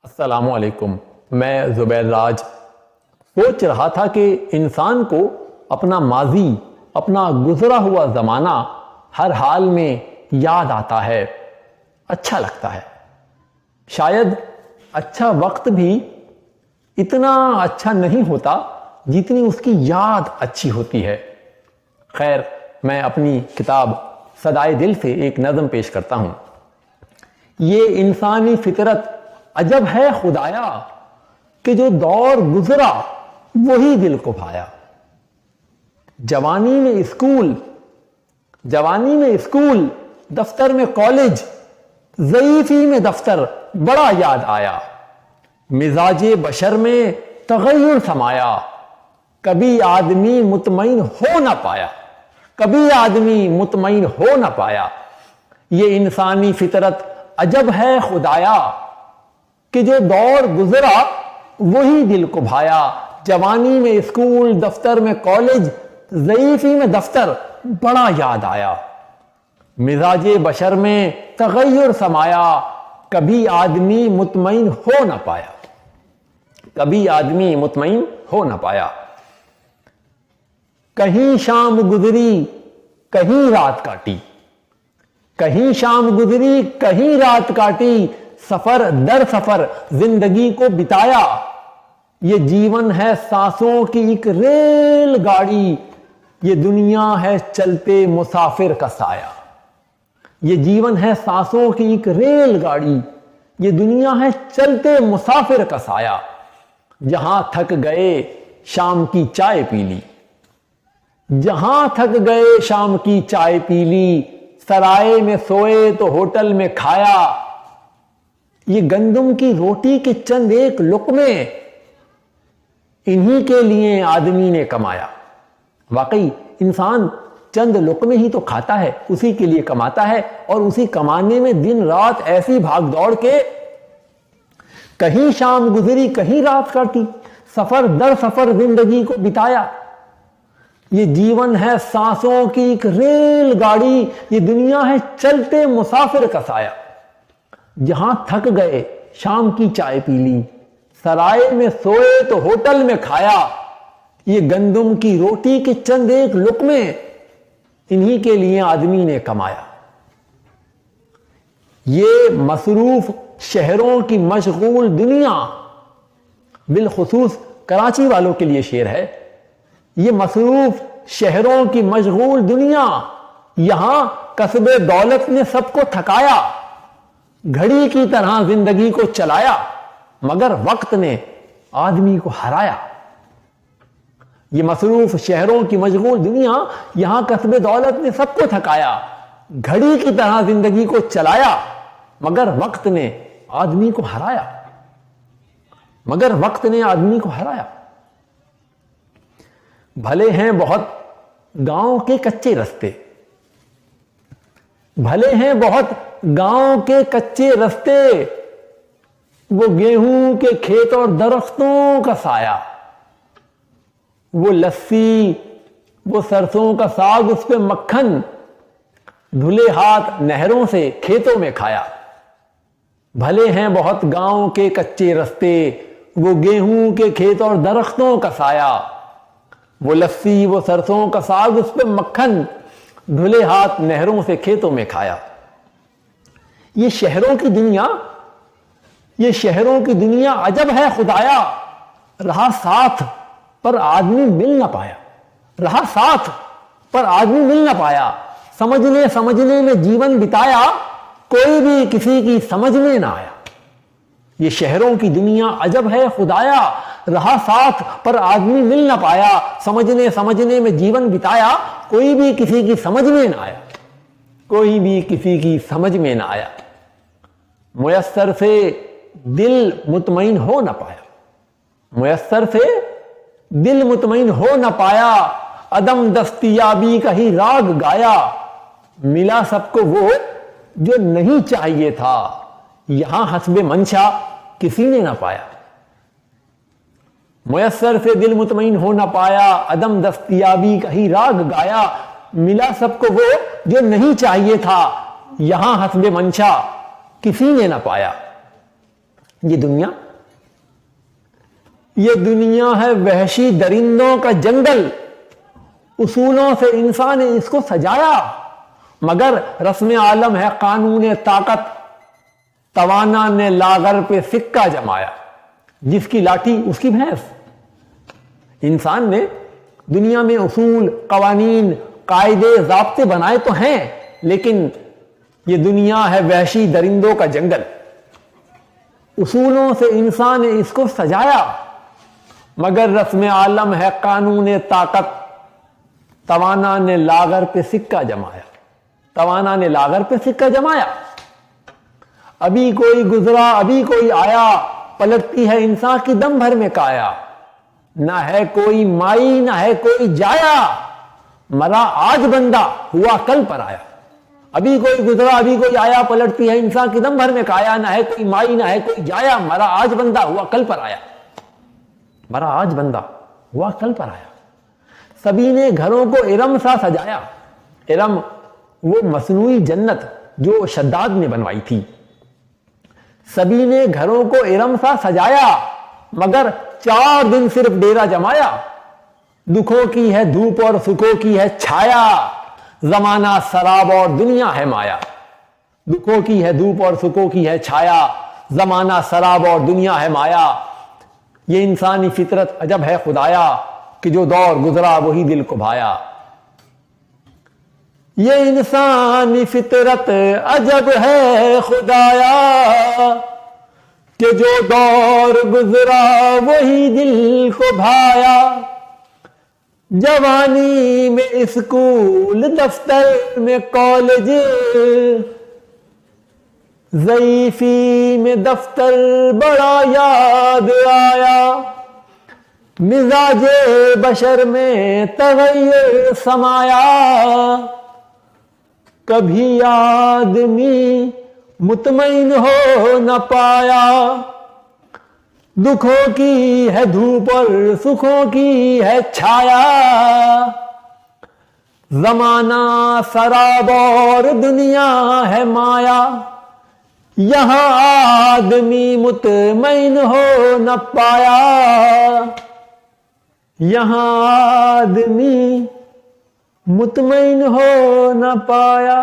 अस्सलामुअलैकुम। मैं ज़ुबैर राज सोच रहा था कि इंसान को अपना माजी, अपना गुजरा हुआ ज़माना हर हाल में याद आता है, अच्छा लगता है। शायद अच्छा वक्त भी इतना अच्छा नहीं होता जितनी उसकी याद अच्छी होती है। खैर, मैं अपनी किताब सदाए दिल से एक नज़म पेश करता हूँ। ये इंसानी फितरत अजब है खुदाया कि जो दौर गुजरा वही दिल को भाया। जवानी में स्कूल, दफ्तर में कॉलेज, ज़ईफ़ी में दफ्तर बड़ा याद आया। मिजाजे बशर में तग़य्युर समाया, कभी आदमी मुतमईन हो ना पाया। ये इंसानी फितरत अजब है खुदाया कि जो दौर गुजरा वही दिल को भाया। जवानी में स्कूल, दफ्तर में कॉलेज, ज़ईफ़ी में दफ्तर बड़ा याद आया। मिजाजे बशर में तग़य्युर समाया, कभी आदमी मुतमईन हो ना पाया। कहीं शाम गुजरी कहीं रात काटी, सफर दर सफर जिंदगी को बिताया। ये जीवन है सांसों की एक रेलगाड़ी, ये दुनिया है चलते मुसाफिर का साया। ये जीवन है सांसों की एक रेलगाड़ी, ये दुनिया है चलते मुसाफिर का साया। जहां थक गए शाम की चाय पी ली, सराय में सोए तो होटल में खाया। ये गंदम की रोटी के चंद एक लुक़्मे, इन्हीं के लिए आदमी ने कमाया। वाकई इंसान चंद लुक़्मे ही तो खाता है, उसी के लिए कमाता है, और उसी कमाने में दिन रात ऐसी भाग दौड़ के कहीं शाम गुजरी कहीं रात काटी, सफर दर सफर जिंदगी को बिताया। ये जीवन है सांसों की एक रेलगाड़ी, ये दुनिया है चलते मुसाफिर का साया। जहां थक गए शाम की चाय पी ली, सराय में सोए तो होटल में खाया। ये गंदम की रोटी के चंद एक लुक़्मे, इन्हीं के लिए आदमी ने कमाया। ये मसरूफ शहरों की मशगूल दुनिया, बिलखुसूस कराची वालों के लिए शेर है। ये मसरूफ शहरों की मशगूल दुनिया, यहां कस्बे दौलत ने सबको थकाया। घड़ी की तरह जिंदगी को चलाया, मगर वक्त ने आदमी को हराया। ये मसरूफ शहरों की मशगूल दुनिया, यहां कस्बे दौलत ने सबको थकाया। घड़ी की तरह जिंदगी को चलाया, मगर वक्त ने आदमी को हराया। भले हैं बहुत गांव के कच्चे रास्ते, वो गेहूं के खेत और दरख्तों का साया। वो लस्सी, वो सरसों का साग, उस पे मक्खन, धुले हाथ नहरों से खेतों में खाया। भले हैं बहुत गांव के कच्चे रास्ते, वो गेहूं के खेत और दरख्तों का साया। वो लस्सी, वो सरसों का साग, उस पे मक्खन, धुले हाथ नहरों से खेतों में खाया। ये शहरों की दुनिया अजब है खुदाया। रहा साथ पर आदमी मिल ना पाया। समझने में जीवन बिताया, कोई भी किसी की समझ में ना आया। ये शहरों की दुनिया अजब है खुदाया। रहा साथ पर आदमी मिल ना पाया। समझने में जीवन बिताया, कोई भी किसी की समझ में ना आया। मुयस्सर से दिल मुतमईन हो ना पाया। अदम दस्तियाबी का ही राग गाया। मिला सबको वो जो नहीं चाहिए था, यहां हस्बे मंशा किसी ने ना पाया। मुयस्सर से दिल मुतमईन हो ना पाया, अदम दस्तियाबी का ही राग गाया। मिला सबको वो जो नहीं चाहिए था, यहां हस्बे मंशा किसी ने ना पाया। ये दुनिया है वहशी दरिंदों का जंगल। उसूलों से इंसान ने इसको सजाया, मगर रस्म आलम है कानून ताकत। तवाना ने लागर पे सिक्का जमाया, जिसकी लाठी उसकी भैंस। इंसान ने दुनिया में उसूल, कवानीन, कायदे, ज़ाब्ते बनाए तो हैं, लेकिन ये दुनिया है वहशी दरिंदों का जंगल। उसूलों से इंसान ने इसको सजाया, मगर रस्म आलम है कानून ताकत। तवाना ने लागर पे सिक्का जमाया, तवाना ने लागर पे सिक्का जमाया। अभी कोई गुजरा अभी कोई आया, पलटती है इंसान की दम भर में काया। ना है कोई माई ना है कोई जाया, मरा आज बंदा हुआ कल पर आया। अभी कोई गुजरा अभी कोई आया, पलटती है इंसान की दम भर में काया। ना है कोई माई ना है कोई जाया, मरा आज बंदा हुआ कल पर आया। मरा आज बंदा हुआ कल पर आया। सभी ने घरों को इरम सा सजाया। इरम वो मसनूई जन्नत जो शद्दाद ने बनवाई थी। सभी ने घरों को इरम सा सजाया, मगर 4 दिन सिर्फ डेरा जमाया। दुखों की है धूप और सुखों की है छाया, जमाना शराब और दुनिया है माया। दुखों की है धूप और सुखों की है छाया, जमाना शराब और दुनिया है माया। ये इंसानी फितरत अजब है खुदाया, कि जो दौर गुजरा वही दिल को भाया। ये इंसानी फितरत अजब है खुदाया, कि जो दौर गुजरा वही दिल को भाया। जवानी में स्कूल, दफ्तर में कॉलेज, ज़ईफ़ी में दफ्तर बड़ा याद आया। मिजाजे बशर में तगय्युर समाया, कभी आदमी मुतमईन हो न पाया। दुखों की है धूप और सुखों की है छाया, जमाना शराब और दुनिया है माया। यहां आदमी मुतमईन हो न पाया, यहां आदमी मुतमईन हो न पाया।